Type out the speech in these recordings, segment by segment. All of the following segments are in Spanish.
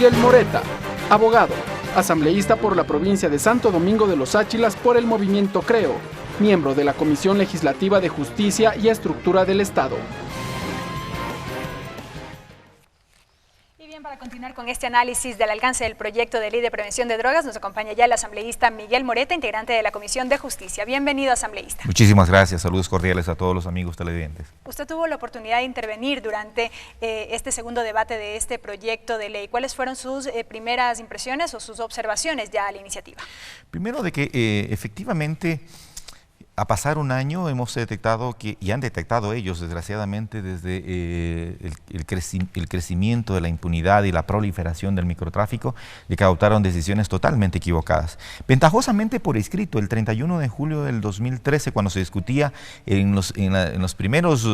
Miguel Moreta, abogado, asambleísta por la provincia de Santo Domingo de los Áchilas por el movimiento Creo, miembro de la Comisión Legislativa de Justicia y Estructura del Estado. Para continuar con este análisis del alcance del proyecto de ley de prevención de drogas, nos acompaña ya el asambleísta Miguel Moreta, integrante de la Comisión de Justicia. Bienvenido, asambleísta. Muchísimas gracias, saludos cordiales a todos los amigos televidentes. Usted tuvo la oportunidad de intervenir durante este segundo debate de este proyecto de ley. ¿Cuáles fueron sus primeras impresiones o sus observaciones ya a la iniciativa? Primero de que efectivamente, a pasar un año hemos detectado y han detectado ellos, desgraciadamente, desde el crecimiento de la impunidad y la proliferación del microtráfico, de que adoptaron decisiones totalmente equivocadas. Ventajosamente por escrito, el 31 de julio del 2013, cuando se discutía en los primeros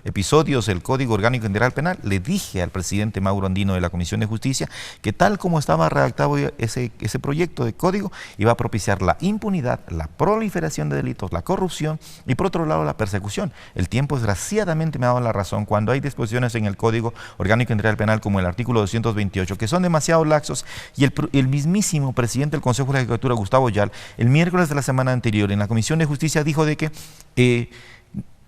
episodios del Código Orgánico Integral Penal, le dije al presidente Mauro Andino de la Comisión de Justicia que tal como estaba redactado ese proyecto de código, iba a propiciar la impunidad, la proliferación de delitos, la corrupción y por otro lado la persecución. El tiempo desgraciadamente me ha dado la razón cuando hay disposiciones en el Código Orgánico Integral Penal como el artículo 228 que son demasiado laxos y el mismísimo presidente del Consejo de la Judicatura, Gustavo Yal, el miércoles de la semana anterior en la Comisión de Justicia dijo de que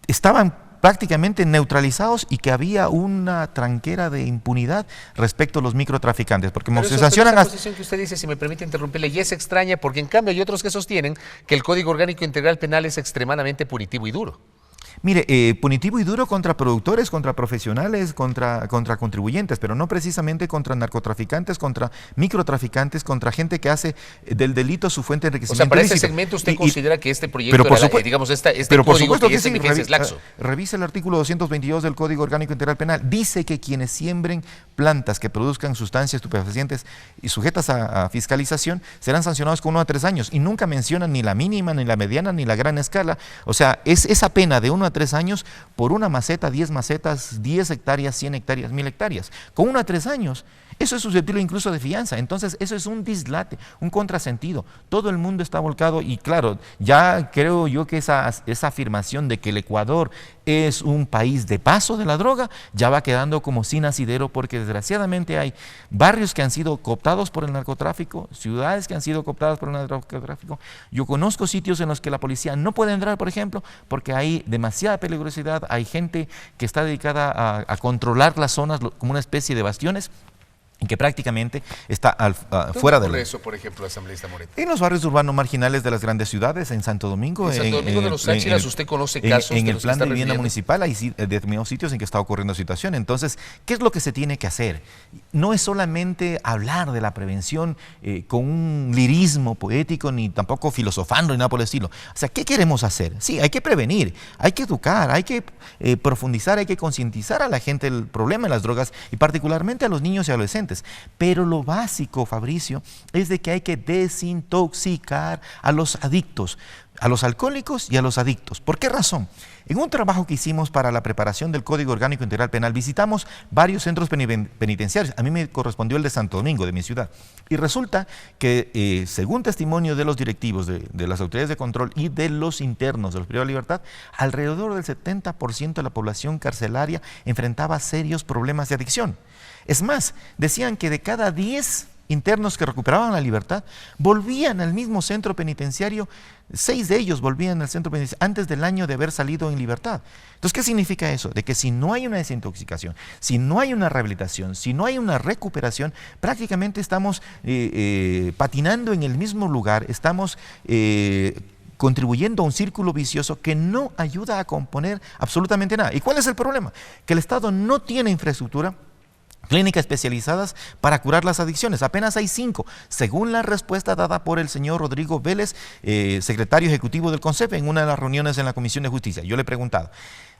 estaban prácticamente neutralizados y que había una tranquera de impunidad respecto a los microtraficantes, porque se sancionan esa posición que usted dice, si me permite interrumpirle, y es extraña porque en cambio hay otros que sostienen que el Código Orgánico Integral Penal es extremadamente punitivo y duro. Mire, punitivo y duro contra productores, contra profesionales, contra contribuyentes, pero no precisamente contra narcotraficantes, contra microtraficantes, contra gente que hace del delito su fuente de enriquecimiento. O sea, para ese segmento usted considera que este proyecto, digamos, este código que es en vigencia es laxo. Revisa el artículo 222 del Código Orgánico Integral Penal. Dice que quienes siembren plantas que produzcan sustancias estupefacientes y sujetas a fiscalización serán sancionados con 1 a 3 años y nunca mencionan ni la mínima, ni la mediana, ni la gran escala. O sea, es esa pena de 1 a 3 años por una maceta, 10 macetas, 10 hectáreas, 100 hectáreas, 1000 hectáreas. Con 1 a 3 años, eso es susceptible incluso de fianza. Entonces, eso es un dislate, un contrasentido. Todo el mundo está volcado y claro, ya creo yo que esa afirmación de que el Ecuador es un país de paso de la droga, ya va quedando como sin asidero porque desgraciadamente hay barrios que han sido cooptados por el narcotráfico, ciudades que han sido cooptadas por el narcotráfico. Yo conozco sitios en los que la policía no puede entrar, por ejemplo, porque hay demasiada peligrosidad, hay gente que está dedicada a controlar las zonas como una especie de bastiones, y que prácticamente está fuera de eso, por ejemplo, asambleísta Moreta? En los barrios urbanos marginales de las grandes ciudades, en Santo Domingo. En Santo Domingo de los Áchilas, ¿usted conoce casos en el plan de vivienda municipal hay determinados sitios en que está ocurriendo situación. Entonces, ¿qué es lo que se tiene que hacer? No es solamente hablar de la prevención con un lirismo poético, ni tampoco filosofando, ni nada por el estilo. O sea, ¿qué queremos hacer? Sí, hay que prevenir, hay que educar, hay que profundizar, hay que concientizar a la gente del problema de las drogas y particularmente a los niños y adolescentes. Pero lo básico, Fabricio, es de que hay que desintoxicar a los adictos, a los alcohólicos y a los adictos. ¿Por qué razón? En un trabajo que hicimos para la preparación del Código Orgánico Integral Penal, visitamos varios centros penitenciarios. A mí me correspondió el de Santo Domingo, de mi ciudad. Y resulta que, según testimonio de los directivos, de las autoridades de control y de los internos de los privados de libertad, alrededor del 70% de la población carcelaria enfrentaba serios problemas de adicción. Es más, decían que de cada 10 internos que recuperaban la libertad, volvían al mismo centro penitenciario, 6 de ellos volvían al centro penitenciario antes del año de haber salido en libertad. Entonces, ¿qué significa eso? De que si no hay una desintoxicación, si no hay una rehabilitación, si no hay una recuperación, prácticamente estamos patinando en el mismo lugar, estamos contribuyendo a un círculo vicioso que no ayuda a componer absolutamente nada. ¿Y cuál es el problema? Que el Estado no tiene infraestructura, clínicas especializadas para curar las adicciones. Apenas hay 5, según la respuesta dada por el señor Rodrigo Vélez, secretario ejecutivo del CONCEP, en una de las reuniones en la Comisión de Justicia. Yo le he preguntado.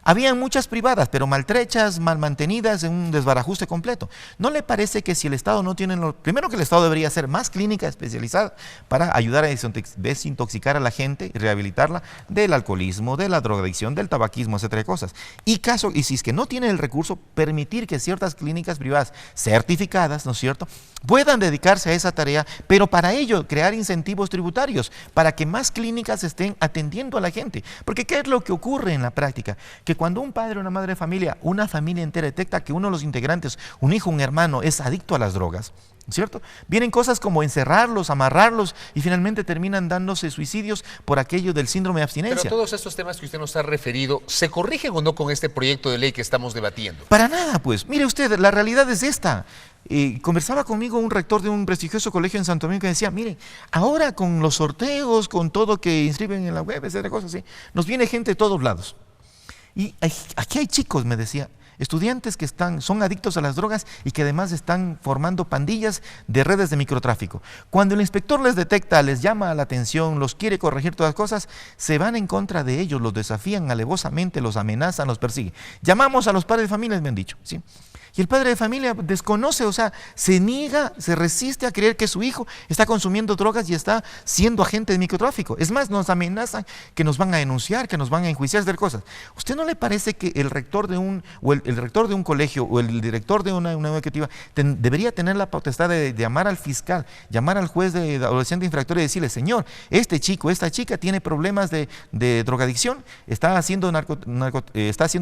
Habían muchas privadas, pero maltrechas, mal mantenidas, en un desbarajuste completo. ¿No le parece que si el Estado no tiene primero que el Estado debería hacer más clínicas especializadas para ayudar a desintoxicar a la gente y rehabilitarla del alcoholismo, de la drogadicción, del tabaquismo, etcétera de cosas? Y si es que no tiene el recurso, permitir que ciertas clínicas privadas certificadas, ¿no es cierto?, puedan dedicarse a esa tarea, pero para ello crear incentivos tributarios para que más clínicas estén atendiendo a la gente. Porque ¿qué es lo que ocurre en la práctica? Que cuando un padre o una madre de familia, una familia entera detecta que uno de los integrantes, un hijo, un hermano, es adicto a las drogas, ¿cierto? Vienen cosas como encerrarlos, amarrarlos y finalmente terminan dándose suicidios por aquello del síndrome de abstinencia. Pero todos estos temas que usted nos ha referido, ¿se corrigen o no con este proyecto de ley que estamos debatiendo? Para nada, pues. Mire usted, la realidad es esta. Conversaba conmigo un rector de un prestigioso colegio en Santo Domingo que decía, mire, ahora con los sorteos, con todo que inscriben en la web, etcétera, cosas así, nos viene gente de todos lados. Y aquí hay chicos, me decía, estudiantes que son adictos a las drogas y que además están formando pandillas de redes de microtráfico. Cuando el inspector les detecta, les llama la atención, los quiere corregir todas las cosas, se van en contra de ellos, los desafían alevosamente, los amenazan, los persiguen. Llamamos a los padres de familia, me han dicho, ¿sí? Y el padre de familia desconoce, o sea, se niega, se resiste a creer que su hijo está consumiendo drogas y está siendo agente de microtráfico. Es más, nos amenazan que nos van a denunciar, que nos van a enjuiciar, hacer cosas. ¿Usted no le parece que el rector de un colegio o el director de una educativa debería tener la potestad de llamar al fiscal, llamar al juez de adolescente infractor y decirle, señor, este chico, esta chica tiene problemas de drogadicción, está haciendo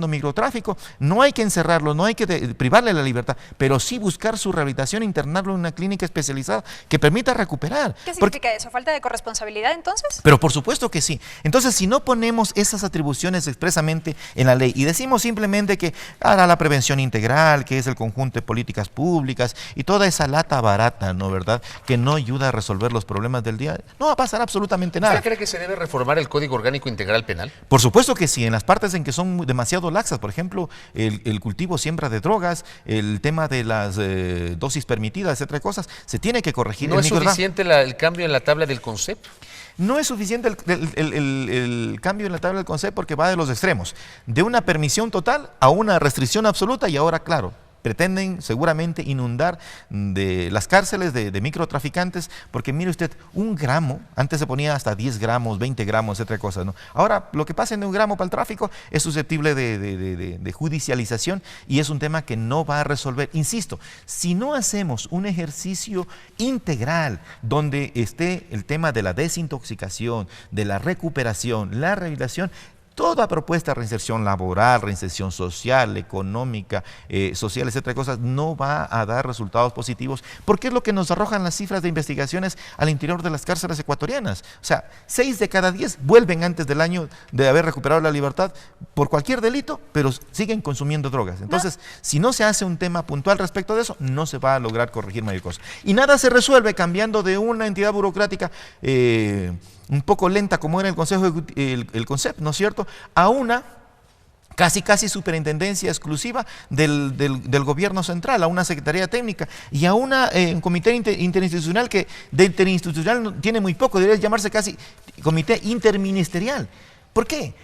microtráfico, no hay que encerrarlo, no hay que privarle la libertad, pero sí buscar su rehabilitación, internarlo en una clínica especializada que permita recuperar. ¿Qué significa eso? ¿Falta de corresponsabilidad entonces? Pero por supuesto que sí. Entonces, si no ponemos esas atribuciones expresamente en la ley y decimos simplemente que hará la prevención integral, que es el conjunto de políticas públicas y toda esa lata barata, ¿no, verdad?, que no ayuda a resolver los problemas del día, no va a pasar absolutamente nada. ¿Usted cree que se debe reformar el Código Orgánico Integral Penal? Por supuesto que sí, en las partes en que son demasiado laxas, por ejemplo, el cultivo, siembra de drogas, el tema de las dosis permitidas, etcétera, cosas, se tiene que corregir. ¿No es suficiente el cambio en la tabla del CONCEP? No es suficiente el cambio en la tabla del CONCEP porque va de los extremos, de una permisión total a una restricción absoluta y ahora, claro, pretenden seguramente inundar de las cárceles de microtraficantes, porque mire usted, 1 gramo, antes se ponía hasta 10 gramos, 20 gramos, etcétera cosas, ¿no? Ahora, lo que pasa en 1 gramo para el tráfico es susceptible de judicialización y es un tema que no va a resolver. Insisto, si no hacemos un ejercicio integral donde esté el tema de la desintoxicación, de la recuperación, la rehabilitación, toda propuesta de reinserción laboral, reinserción social, económica, social, etcétera, cosas, no va a dar resultados positivos, porque es lo que nos arrojan las cifras de investigaciones al interior de las cárceles ecuatorianas. O sea, 6 de cada 10 vuelven antes del año de haber recuperado la libertad por cualquier delito, pero siguen consumiendo drogas. Entonces, si no se hace un tema puntual respecto de eso, no se va a lograr corregir mayor cosa. Y nada se resuelve cambiando de una entidad burocrática un poco lenta como era el CONCEP, ¿no es cierto?, a una casi superintendencia exclusiva del gobierno central, a una secretaría técnica y a un comité interinstitucional que de interinstitucional tiene muy poco, debería llamarse casi comité interministerial. ¿Por qué?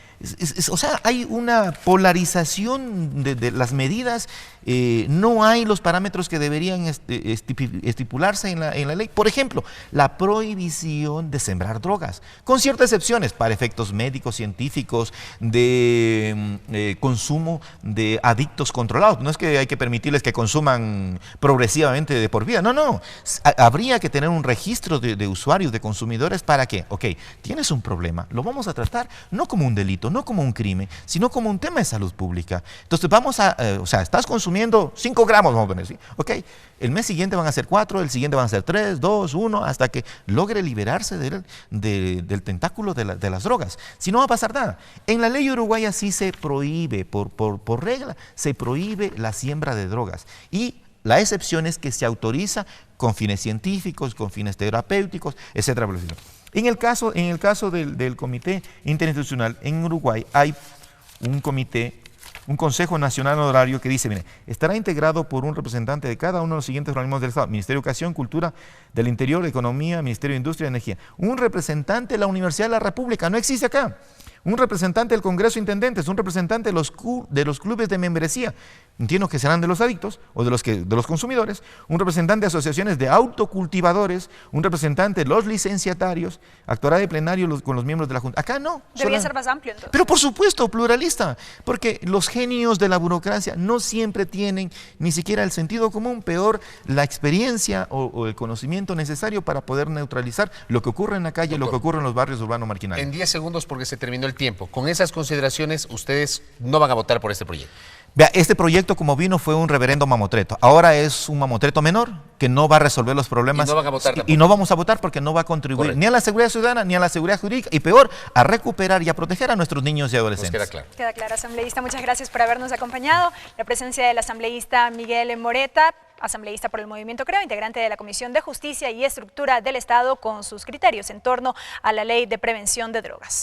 O sea, hay una polarización de las medidas, no hay los parámetros que deberían estipularse en la ley. Por ejemplo, la prohibición de sembrar drogas, con ciertas excepciones para efectos médicos, científicos, de consumo de adictos controlados. No es que hay que permitirles que consuman progresivamente de por vida, no. Habría que tener un registro de usuarios, de consumidores, para que, ok, tienes un problema, lo vamos a tratar no como un delito, no como un crimen, sino como un tema de salud pública. Entonces o sea, estás consumiendo 5 gramos, vamos a poner, ¿sí? Ok, el mes siguiente van a ser 4, el siguiente van a ser 3, 2, 1, hasta que logre liberarse del tentáculo de las drogas. Si no va a pasar nada. En la ley uruguaya sí se prohíbe, por regla, se prohíbe la siembra de drogas. Y la excepción es que se autoriza con fines científicos, con fines terapéuticos, etcétera. En el caso del Comité Interinstitucional, en Uruguay hay un Consejo Nacional Honorario que dice, mire, estará integrado por un representante de cada uno de los siguientes organismos del Estado: Ministerio de Educación, Cultura, del Interior, Economía, Ministerio de Industria y Energía. Un representante de la Universidad de la República, no existe acá. Un representante del Congreso de Intendentes, un representante de los clubes de membresía, entiendo que serán de los adictos o de los consumidores, un representante de asociaciones de autocultivadores, un representante de los licenciatarios, actuará de plenario con los miembros de la Junta. Acá no. Debería ser más amplio entonces. Pero por supuesto, pluralista, porque los genios de la burocracia no siempre tienen ni siquiera el sentido común, peor la experiencia o el conocimiento necesario para poder neutralizar lo que ocurre en la calle, lo que ocurre en los barrios urbanos marginales. En 10 segundos, porque se terminó el el tiempo. Con esas consideraciones, ustedes no van a votar por este proyecto. Vea, este proyecto como vino fue un reverendo mamotreto. Ahora es un mamotreto menor que no va a resolver los problemas. Y no van a votar tampoco. Y no vamos a votar porque no va a contribuir Correcto. ni a la seguridad ciudadana ni a la seguridad jurídica y peor, a recuperar y a proteger a nuestros niños y adolescentes. Nos queda claro. Queda claro, asambleísta. Muchas gracias por habernos acompañado. La presencia del asambleísta Miguel Moreta, asambleísta por el Movimiento Creo, integrante de la Comisión de Justicia y Estructura del Estado, con sus criterios en torno a la Ley de Prevención de Drogas.